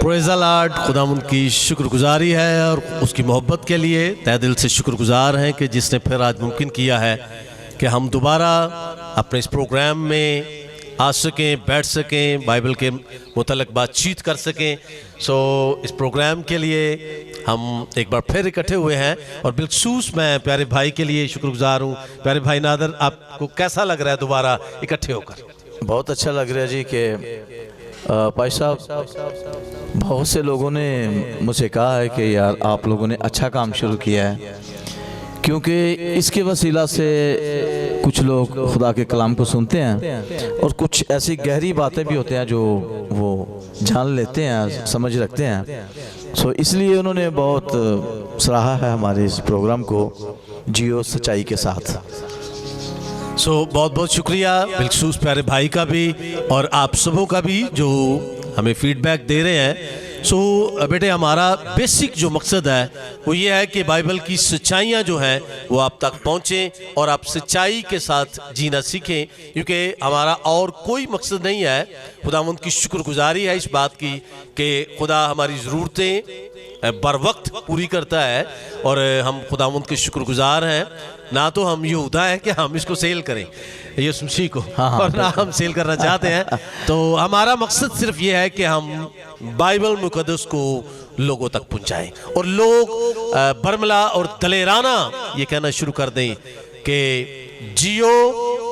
پریز الارڈ، خداوند کی شکر گزاری ہے اور اس کی محبت کے لیے تہ دل سے شکر گزار ہیں کہ جس نے پھر آج ممکن کیا ہے کہ ہم دوبارہ اپنے اس پروگرام میں آ سکیں، بیٹھ سکیں، بائبل کے متعلق بات چیت کر سکیں۔ اس پروگرام کے لیے ہم ایک بار پھر اکٹھے ہوئے ہیں اور بالخصوص میں پیارے بھائی کے لیے شکر گزار ہوں۔ پیارے بھائی نادر، آپ کو کیسا لگ رہا ہے دوبارہ اکٹھے ہو کر؟ بہت اچھا لگ رہا ہے جی کہ بھائی صاحب، بہت سے لوگوں نے مجھ سے کہا ہے کہ یار آپ لوگوں نے اچھا کام شروع کیا ہے، کیونکہ اس کے وسیلہ سے کچھ لوگ خدا کے کلام کو سنتے ہیں اور کچھ ایسی گہری باتیں بھی ہوتے ہیں جو وہ جان لیتے ہیں، سمجھ رکھتے ہیں۔ اس لیے انہوں نے بہت سراہا ہے ہمارے اس پروگرام کو، جیو سچائی کے ساتھ۔ بہت بہت شکریہ بالخصوص پیارے بھائی کا بھی اور آپ سبوں کا بھی جو ہمیں فیڈ بیک دے رہے ہیں۔ بیٹے، ہمارا بیسک جو مقصد ہے وہ یہ ہے کہ بائبل کی سچائیاں جو ہیں وہ آپ تک پہنچیں اور آپ سچائی کے ساتھ جینا سیکھیں، کیونکہ ہمارا اور کوئی مقصد نہیں ہے۔ خداوند کی شکر گزاری ہے اس بات کی کہ خدا ہماری ضرورتیں بر وقت پوری کرتا ہے اور ہم خداوند کے شکر گزار ہیں۔ نہ تو ہم یہودا ہے کہ ہم اس کو سیل کریں یسوع مسیح کو، اور نہ ہم سیل کرنا چاہتے ہیں۔ تو ہمارا مقصد صرف یہ ہے کہ ہم بائبل مقدس کو لوگوں تک پہنچائیں اور لوگ برملا اور دلیرانہ یہ کہنا شروع کر دیں کہ جیو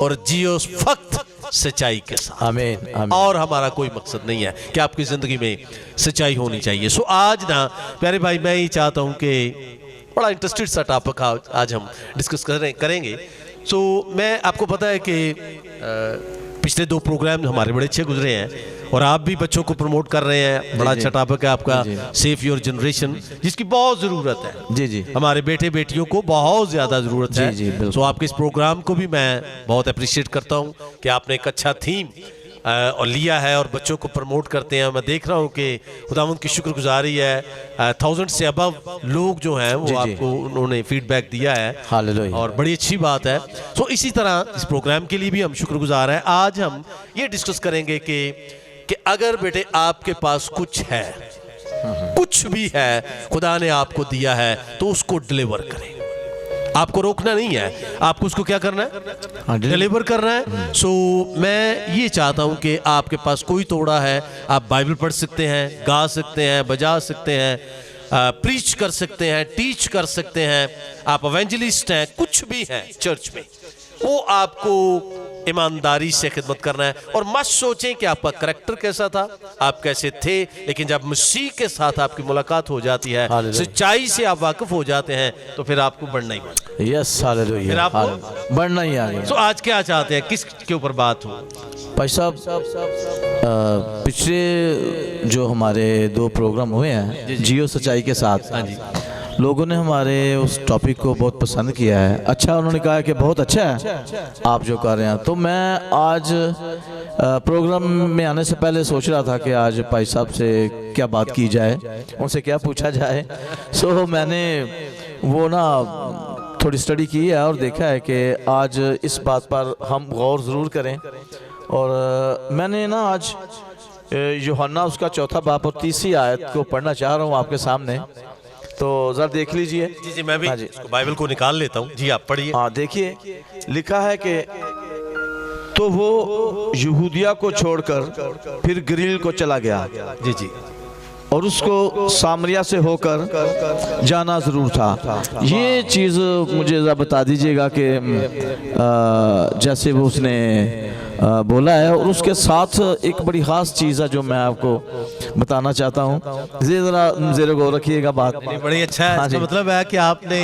اور جیو فقط سچائی کے ساتھ۔ آمین۔ اور ہمارا کوئی مقصد نہیں ہے کہ آپ کی زندگی میں سچائی ہونی چاہیے۔ آج نا پیارے بھائی، میں ہی چاہتا ہوں کہ بڑا انٹرسٹڈ سا ٹاپک آج ہم ڈسکس کریں گے۔ میں آپ کو پتا ہے کہ پچھلے 2 پروگرام ہمارے بڑے اچھے گزرے ہیں اور آپ بھی بچوں کو پروموٹ کر رہے ہیں۔ بڑا اچھا ٹاپک ہے آپ کا، سیف یور جنریشن، جس کی بہت ضرورت ہے۔ ہمارے بیٹے بیٹیوں کو بہت زیادہ ضرورت ہے۔ آپ کے اس پروگرام کو بھی میں بہت اپریشیٹ کرتا ہوں کہ آپ نے ایک اچھا تھیم اور لیا ہے اور بچوں کو پروموٹ کرتے ہیں۔ میں دیکھ رہا ہوں کہ خداوند کی شکر گزاری ہے، 1000 سے ابو لوگ جو ہیں وہ آپ کو انہوں نے فیڈ بیک دیا ہے اور بڑی اچھی بات ہے۔ اسی طرح اس پروگرام کے لیے بھی ہم شکر گزار ہیں۔ آج ہم یہ ڈسکس کریں گے کہ اگر بیٹے آپ کے پاس کچھ ہے، کچھ بھی ہے خدا نے آپ کو دیا ہے، تو اس کو ڈیلیور کریں۔ آپ کو روکنا نہیں ہے، آپ کو اس کو کیا کرنا ہے؟ ڈیلیور کرنا ہے۔ میں یہ چاہتا ہوں کہ آپ کے پاس کوئی توڑا ہے، آپ بائبل پڑھ سکتے ہیں، گا سکتے ہیں، بجا سکتے ہیں، پریچ کر سکتے ہیں، ٹیچ کر سکتے ہیں، آپ ایونجلسٹ ہیں، کچھ بھی ہیں چرچ میں، وہ آپ کو ایمانداری سے خدمت کرنا ہے۔ اور مت سوچیں کہ آپ کا کریکٹر کیسا تھا، آپ کیسے تھے، لیکن جب مسیح کے ساتھ آپ کی ملاقات ہو جاتی ہے، سچائی سے آپ واقف ہو جاتے ہیں، تو پھر آپ کو بڑھنا ہی پھر آپ کو بڑھنا ہی آگے۔ آج کیا چاہتے ہیں، کس کے اوپر بات ہو؟ بھائی صاحب، پچھلے جو ہمارے 2 پروگرام ہوئے ہیں جیو سچائی کے ساتھ، لوگوں نے ہمارے اس ٹاپک کو بہت پسند کیا ہے۔ اچھا، انہوں نے کہا کہ بہت اچھا ہے آپ جو کر رہے ہیں۔ تو میں آج پروگرام میں آنے سے پہلے سوچ رہا تھا کہ آج بھائی صاحب سے کیا بات کی جائے، ان سے کیا پوچھا جائے۔ میں نے وہ تھوڑی سٹڈی کی ہے اور دیکھا ہے کہ آج اس بات پر ہم غور ضرور کریں۔ اور میں نے آج یوحنا اس کا 4 باب اور 30 آیت کو پڑھنا چاہ رہا ہوں آپ کے سامنے، تو ذرا دیکھ لیجئے۔ جی میں بھی بائبل کو نکال لیتا ہوں۔ جی آپ پڑھیے۔ دیکھیے، لکھا ہے کہ تو وہ یہودیہ کو چھوڑ کر پھر گلیل کو چلا گیا، اور اس کو سامریہ سے ہو کر جانا ضرور تھا۔ یہ چیز مجھے ذرا بتا دیجئے گا کہ جیسے وہ اس نے بولا ہے، اور اس کے ساتھ ایک بڑی خاص چیز ہے جو میں آپ کو بتانا چاہتا ہوں۔ ذرا زیر غور رکھیے گا بات۔ بڑی اچھا ہے، اس کا مطلب ہے کہ آپ نے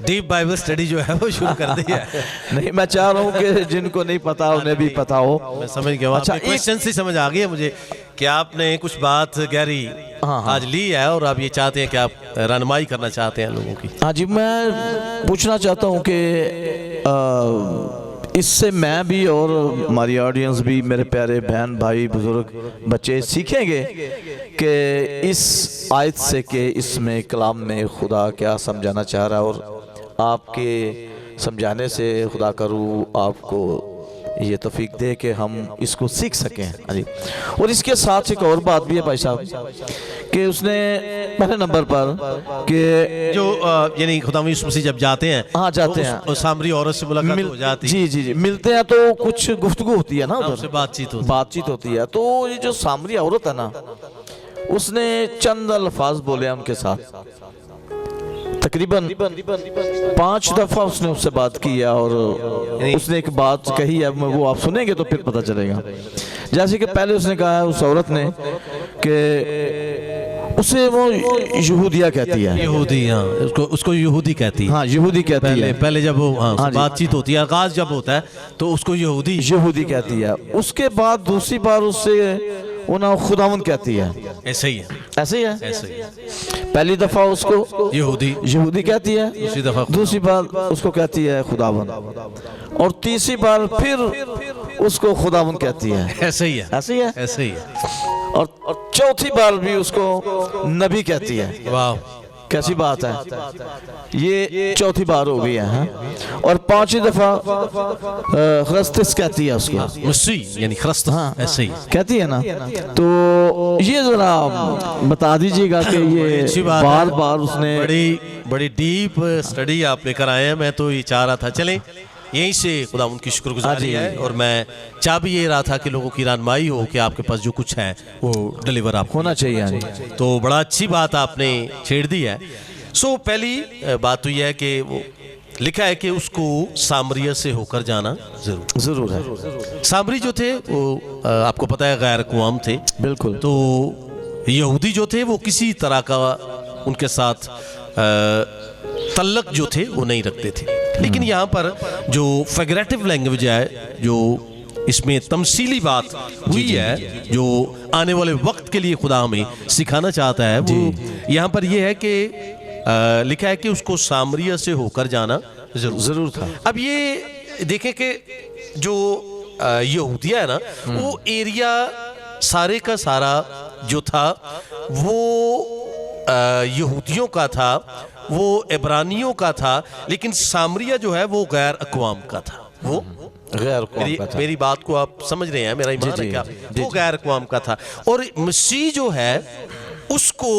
ڈیپ بائبل سٹڈی جو ہے وہ شروع کر دی ہے۔ نہیں، میں چاہ رہا ہوں کہ جن کو نہیں پتا انہیں بھی پتا ہو۔ میں سمجھ گیا، آپ کے کوئسچن سے سمجھ آ گئی ہے مجھے کہ آپ نے کچھ بات گہری آج لی ہے اور آپ یہ چاہتے ہیں کہ آپ رہنمائی کرنا چاہتے ہیں لوگوں کی۔ جی، میں پوچھنا چاہتا ہوں کہ اس سے میں بھی اور ہماری آڈینس بھی، میرے پیارے بہن بھائی بزرگ بچے سیکھیں گے کہ اس آیت سے کہ اس میں کلام میں خدا کیا سمجھانا چاہ رہا ہے، اور آپ کے سمجھانے سے خدا کروں آپ کو یہ توفیق دے کہ ہم اس کو سیکھ سکیں. جی اور اس کے ساتھ ایک اور بات بھی ہے بھائی صاحب کہ اس نے پہلے نمبر پر کہ جو یعنی خدا یسوع مسیح جب جاتے ہیں ہاں جاتے ہیں اس سامری عورت سے ملاقات ہو جاتی ہے. جی جی جی ملتے ہیں تو کچھ گفتگو ہوتی ہے نا اس سے بات چیت ہوتی ہے. تو یہ جو سامری عورت ہے نا اس نے چند الفاظ بولے ان کے ساتھ تقریباً 5 دفعہ اس نے اس سے بات کی ہے اور اس نے ایک بات کہی ہے وہ آپ سنیں گے تو پھر پتہ چلے گا. جیسے کہ پہلے اس نے کہا ہے اس عورت نے کہ اسے وہ یہودیہ کہتی ہے. یہودی ہاں اس کو یہودی کہتی ہے. ہاں یہودی کہتی ہے. پہلے جب بات چیت ہوتی ہے آغاز جب ہوتا ہے تو اس کو یہودی کہتی ہے. اس کے بعد دوسری بار اس سے انہیں خداوند کہتی ہے. ایسے ہی ہے ایسے ہی ہے. ایسے ہی پہلی دفعہ اس کو یہودی کہتی ہے. دوسری بار اس کو کہتی ہے خداوند اور تیسری بار پھر اس کو خداوند کہتی ہے. ایسے ہی ہے. ایسے ہی ہے. ایسے ہی ہے. اور چوتھی بار بھی اس کو نبی کہتی ہے. واہ کیسی بات ہے. یہ چوتھی بار ہو گئی ہے. اور 5 دفعہ خرستس کہتی ہے اس کو. مسیح یعنی خرست. ہاں ایسے ہی کہتی ہے نا. تو یہ ذرا بتا دیجئے گا کہ یہ بار بار اس نے بڑی ڈیپ سٹڈی آپ لے کر آئے ہیں. میں تو یہ چاہ رہا تھا چلیں یہیں سے خدا ان کی شکر گزاری ہے اور میں چاہ بھی یہ رہا تھا کہ لوگوں کی رہنمائی ہو کہ آپ کے پاس جو کچھ ہے وہ ڈیلیور آپ ہونا چاہیے. تو بڑا اچھی بات آپ نے چھیڑ دی ہے. سو پہلی بات تو یہ ہے کہ وہ لکھا ہے کہ اس کو سامریہ سے ہو کر جانا ضرور ہے. سامری جو تھے وہ آپ کو پتہ ہے غیر اقوام تھے. بالکل. تو یہودی جو تھے وہ کسی طرح کا ان کے ساتھ تعلق جو تھے وہ نہیں رکھتے تھے. لیکن یہاں پر جو فیگریٹو لینگویج ہے جو اس میں تمثیلی بات ہوئی ہے جو آنے والے وقت کے لیے خدا ہمیں سکھانا چاہتا ہے وہ یہاں پر یہ ہے کہ لکھا ہے کہ اس کو سامریہ سے ہو کر جانا ضرور تھا. اب یہ دیکھیں کہ جو یہودیہ ہے نا وہ ایریا سارے کا سارا جو تھا وہ یہودیوں کا تھا وہ عبرانیوں کا تھا. لیکن سامریہ جو ہے وہ غیر اقوام کا تھا. وہ غیر اقوام کا تھا. میری بات کو آپ سمجھ رہے ہیں میرا ایمان ہے کیا. وہ غیر اقوام کا تھا. اور مسیح جو ہے اس کو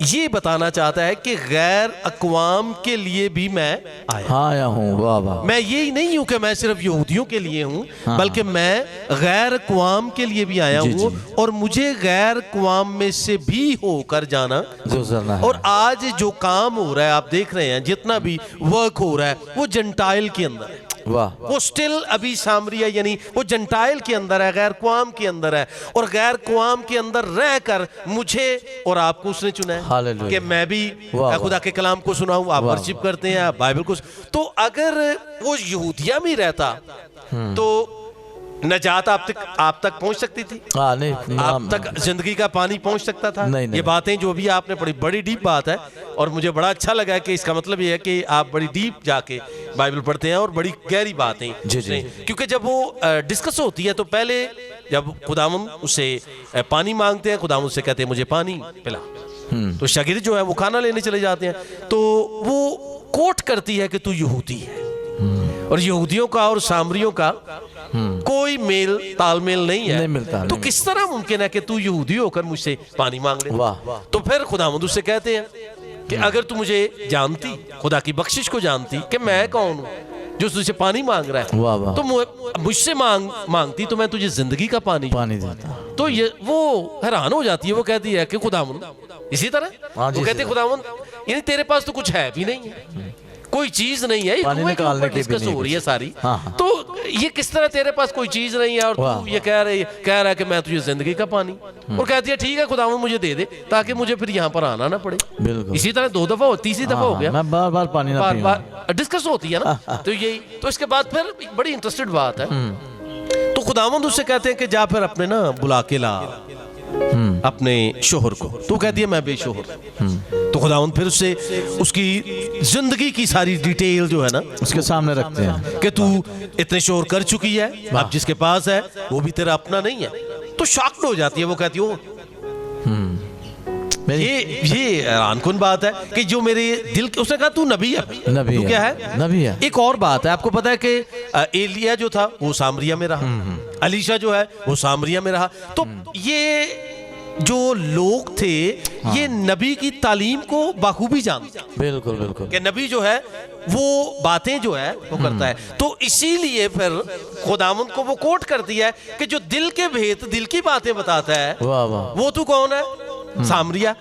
یہ بتانا چاہتا ہے کہ غیر اقوام کے لیے بھی میں آیا ہوں. واہ واہ. میں یہی نہیں ہوں کہ میں صرف یہودیوں کے لیے ہوں بلکہ میں غیر اقوام کے لیے بھی آیا ہوں اور مجھے غیر اقوام میں سے بھی ہو کر جانا ہے. اور آج جو کام ہو رہا ہے آپ دیکھ رہے ہیں جتنا بھی ورک ہو رہا ہے وہ جنٹائل کے اندر ہے. وہ سٹل ابھی سامریہ یعنی وہ جنٹائل کے اندر ہے غیر قوام کے اندر ہے. اور غیر قوام کے اندر رہ کر مجھے اور آپ کو اس نے چنا ہے کہ میں بھی خدا کے کلام کو سناؤں. آپ ورشپ کرتے ہیں آپ بائبل کو. تو اگر وہ یہودیہ میں رہتا تو نجات آپ تک پہنچ سکتی تھی. آپ تک زندگی کا پانی پہنچ سکتا تھا. یہ باتیں جو بھی آپ نے بڑی ڈیپ بات ہے اور مجھے بڑا اچھا لگا کہ اس کا مطلب یہ ہے کہ آپ بڑی ڈیپ جا کے بائبل پڑھتے ہیں اور بڑی گہری باتیں. کیونکہ جب وہ ڈسکس ہوتی ہے تو پہلے جب خداوند اسے پانی مانگتے ہیں خداوند اسے کہتے ہیں مجھے پانی پلا. تو شاگرد جو ہے وہ کھانا لینے چلے جاتے ہیں تو وہ کوٹ کرتی ہے کہ تو یہودی ہے. اور یہودیوں کا اور سامریوں کا کوئی میل تال میل نہیں ہے. تو کس طرح ممکن ہے کہ تو یہودی ہو کر مجھ سے پانی مانگ لے. تو پھر خداوند اس سے کہتے ہیں کہ اگر تو مجھے جانتی خدا کی بخشش کو جانتی کہ میں کون ہوں جو تجھ سے پانی مانگ رہا ہے تو مجھ سے مانگتی تو میں تجھے زندگی کا پانی دیتا. تو وہ حیران ہو جاتی ہے. وہ کہتی ہے کہ خداوند اسی طرح وہ کہتے ہیں خداوند یعنی تیرے پاس تو کچھ ہے بھی نہیں ہے کوئی چیز نہیں ہے. ڈسکس ہو رہی ہے ساری. تو یہ کس طرح تیرے پاس کوئی چیز نہیں ہے اور تو یہ کہہ رہا ہے کہ میں تجھے زندگی کا پانی. اور کہتی ہے ٹھیک ہے خداوند مجھے دے دے تاکہ مجھے پھر یہاں پر آنا نہ پڑے. اسی طرح 2 دفعہ تیسری دفعہ ہو گیا بار ڈسکس ہوتی ہے نا. تو یہی تو اس کے بعد پھر بڑی انٹرسٹڈ بات ہے. تو خداوند اس سے کہتے ہیں کہ جا پھر اپنے نا بلا کے لا اپنے شوہر کو. تو کہتی ہے میں بے شوہر. تو خداوند پھر اس سے اس کی زندگی کی ساری ڈیٹیل جو ہے نا اس کے سامنے رکھتے ہیں کہ تو اتنے شوہر کر چکی ہے اب جس کے پاس ہے وہ بھی تیرا اپنا نہیں ہے. تو شاکڈ ہو جاتی ہے. وہ کہتی ہے یہ حیران کن بات ہے کہ جو میرے دل کے، اس نے کہا تو نبی ہے، نبی تو ہے، کیا ہے نبی ہے۔ ایک اور بات ہے، آپ کو پتا ہے کہ ایلیا جو تھا وہ سامریا میں رہا، علیشا جو ہے وہ سامریا میں رہا، تو یہ جو لوگ تھے یہ نبی کی تعلیم کو بخوبی جانتے ہیں بالکل بالکل، کہ نبی جو ہے وہ باتیں جو ہے وہ کرتا ہے، تو اسی لیے پھر خداوند کو وہ کوٹ کر دیا ہے کہ جو دل کے بھید، دل کی باتیں بتاتا ہے، واہ واہ، وہ تو کون ہے؟ سامریا،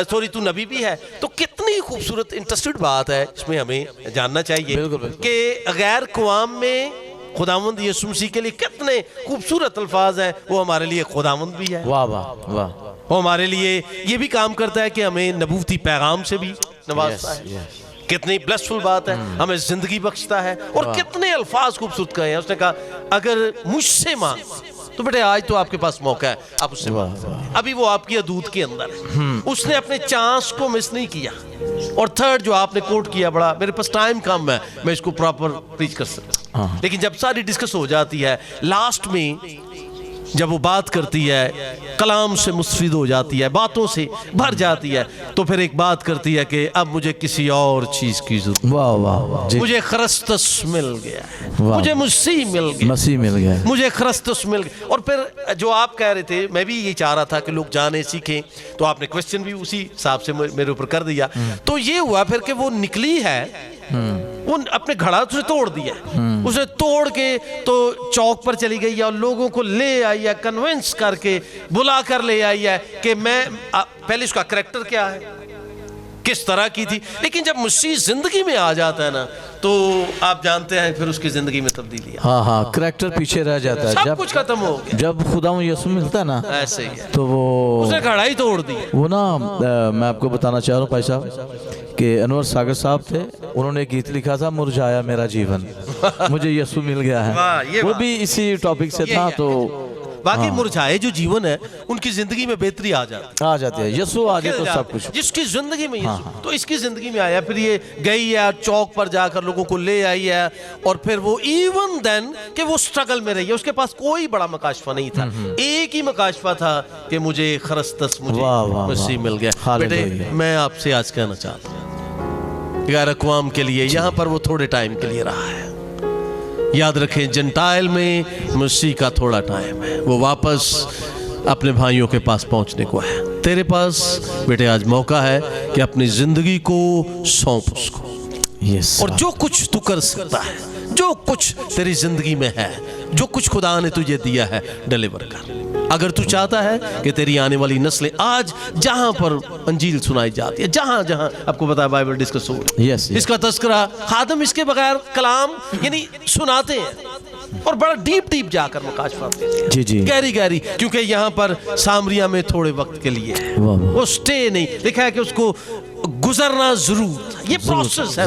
سوری تو نبی بھی ہے۔ تو کتنی خوبصورت انٹرسٹڈ بات ہے، اس میں ہمیں جاننا چاہیے بالکل بالکل، کہ غیر قوام میں خداوند یسوع مسیح کے لیے کتنے خوبصورت الفاظ ہیں، وہ ہمارے لیے خداوند بھی ہے، واہ واہ واہ، وہ ہمارے لیے یہ بھی کام کرتا ہے کہ ہمیں نبوتی پیغام سے بھی نوازتا ہے۔ کتنی بلیسفل بات ہے، ہمیں زندگی بخشتا ہے، اور کتنے الفاظ خوبصورت کہے ہیں۔ اس نے کہا اگر مجھ سے مانگ تو بیٹے آج تو آپ کے پاس موقع ہے، آپ اس سے مانگ، ابھی وہ آپ کی حدود کے اندر ہے، اس نے اپنے چانس کو مس نہیں کیا۔ اور تھرڈ جو آپ نے کوٹ کیا، بڑا، میرے پاس ٹائم کم ہے، میں اس کو پراپر پریچ کر سکتا ہوں، لیکن جب ساری ڈسکس ہو جاتی ہے لاسٹ میں، جب وہ بات کرتی ہے، کلام سے مستفید ہو جاتی ہے، باتوں سے بھر جاتی ہے، تو پھر ایک بات کرتی ہے کہ اب مجھے کسی اور چیز کی ضرورت، واہ واہ، جی، مجھے خرستس مل گیا ہے، واہ، مجھے مسیح مل گیا، مسیح مل گیا، مجھے خرستس مل گیا۔ اور پھر جو آپ کہہ رہے تھے، میں بھی یہ چاہ رہا تھا کہ لوگ جانیں، سیکھیں، تو آپ نے کوسچن بھی اسی حساب سے میرے اوپر کر دیا۔ تو یہ ہوا پھر کہ وہ نکلی ہے، وہ اپنے گھڑا اسے توڑ دیا، اسے توڑ کے تو چوک پر چلی گئی ہے، اور لوگوں کو لے آئی ہے، کنونس کر کے بلا کر لے آئی ہے کہ میں، پہلے اس کا کریکٹر کیا ہے، کس طرح کی تھی، لیکن جب مسیح زندگی میں آ جاتا ہے نا، تو آپ جانتے ہیں پھر اس کی زندگی میں تبدیلی ہے، ہاں ہاں، کریکٹر پیچھے رہ جاتا ہے، سب کچھ ختم ہو گیا، جب خداوند یسوع ملتا ہے نا، ایسے ہی ہے، تو وہ اس نے کھڑا ہی توڑ دی۔ وہ نا، میں آپ کو بتانا چاہ رہا ہوں بھائی صاحب کہ انور ساگر صاحب تھے، انہوں نے گیت لکھا تھا مرجھایا میرا جیون، مجھے یسوع مل گیا ہے، وہ بھی اسی ٹاپک سے تھا۔ تو باقی مرجھائے جو جیون ہے، ان کی زندگی میں بہتری آ جاتی ہے، یسوع آ جائے تو سب کچھ، جس کی زندگی میں یسوع، تو اس کی زندگی میں آیا، پھر یہ گئی ہے چوک پر جا کر لوگوں کو لے آئی ہے، اور پھر وہ ایون دین کہ وہ سٹرگل میں رہی ہے، اس کے پاس کوئی بڑا مکاشفہ نہیں تھا، ایک ہی مکاشفہ تھا کہ مجھے خرستس، مجھے مسیح مل گیا۔ بیٹے میں آپ سے آج کہنا چاہتا ہوں، غیر اقوام کے لیے یہاں پر وہ تھوڑے ٹائم کے لیے رہا ہے، یاد رکھیں جنٹائل میں مسیح کا تھوڑا ٹائم ہے، وہ واپس اپنے بھائیوں کے پاس پہنچنے کو ہے۔ تیرے پاس بیٹے آج موقع ہے کہ اپنی زندگی کو سونپ اس کو، اور جو کچھ تو کر سکتا ہے، جو کچھ تیری زندگی میں ہے، جو کچھ خدا نے تجھے دیا ہے، ڈیلیور کر۔ اگر تو چاہتا ہے کہ تیری آنے والی نسلیں، آج جہاں پر انجیل سنائی جاتی ہے، جہاں جہاں آپ کو پتا ہے بائبل ڈسکس ہو رہی ہے، اس کا تذکرہ خادم اس کے بغیر کلام یعنی سناتے ہیں، اور بڑا ڈیپ ڈیپ جا کر مکاشفات دیتے ہیں، جی جی، گہری گہری، کیونکہ یہاں پر سامریا میں تھوڑے وقت کے لیے ہے، وہ سٹے نہیں، لکھا ہے کہ اس کو گزرنا ضرور تھا، یہ پروسیس ہے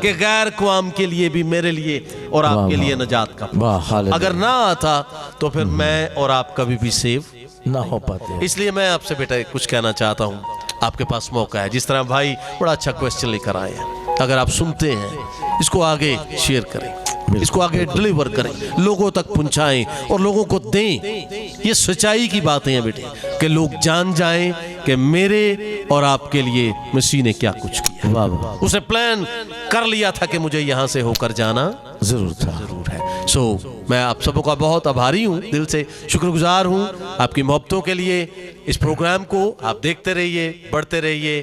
کہ غیر قوام کے لیے بھی، میرے لیے اور آپ کے لیے نجات کا، اگر نہ آتا تو پھر میں اور آپ کبھی بھی سیو نہ ہو پاتے۔ اس لیے میں آپ سے بیٹا کچھ کہنا چاہتا ہوں، آپ کے پاس موقع ہے، جس طرح بھائی بڑا اچھا کوسچن لے کر آئے ہیں، اگر آپ سنتے ہیں اس کو آگے شیئر کریں، اس کو آگے ڈیلیور کریں، لوگوں تک پہنچائیں اور لوگوں کو دیں۔ یہ سچائی کی باتیں ہیں بیٹے، کہ لوگ جان جائیں کہ میرے اور آپ کے لیے مسیح نے کیا کچھ کیا، اسے پلان کر لیا تھا کہ مجھے یہاں سے ہو کر جانا ضرور ہے۔ میں آپ سبوں کا بہت آبھاری ہوں، دل سے شکر گزار ہوں آپ کی محبتوں کے لیے۔ اس پروگرام کو آپ دیکھتے رہیے، بڑھتے رہیے،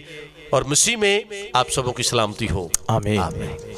اور مسیح میں آپ سبوں کی سلامتی ہو، آمین۔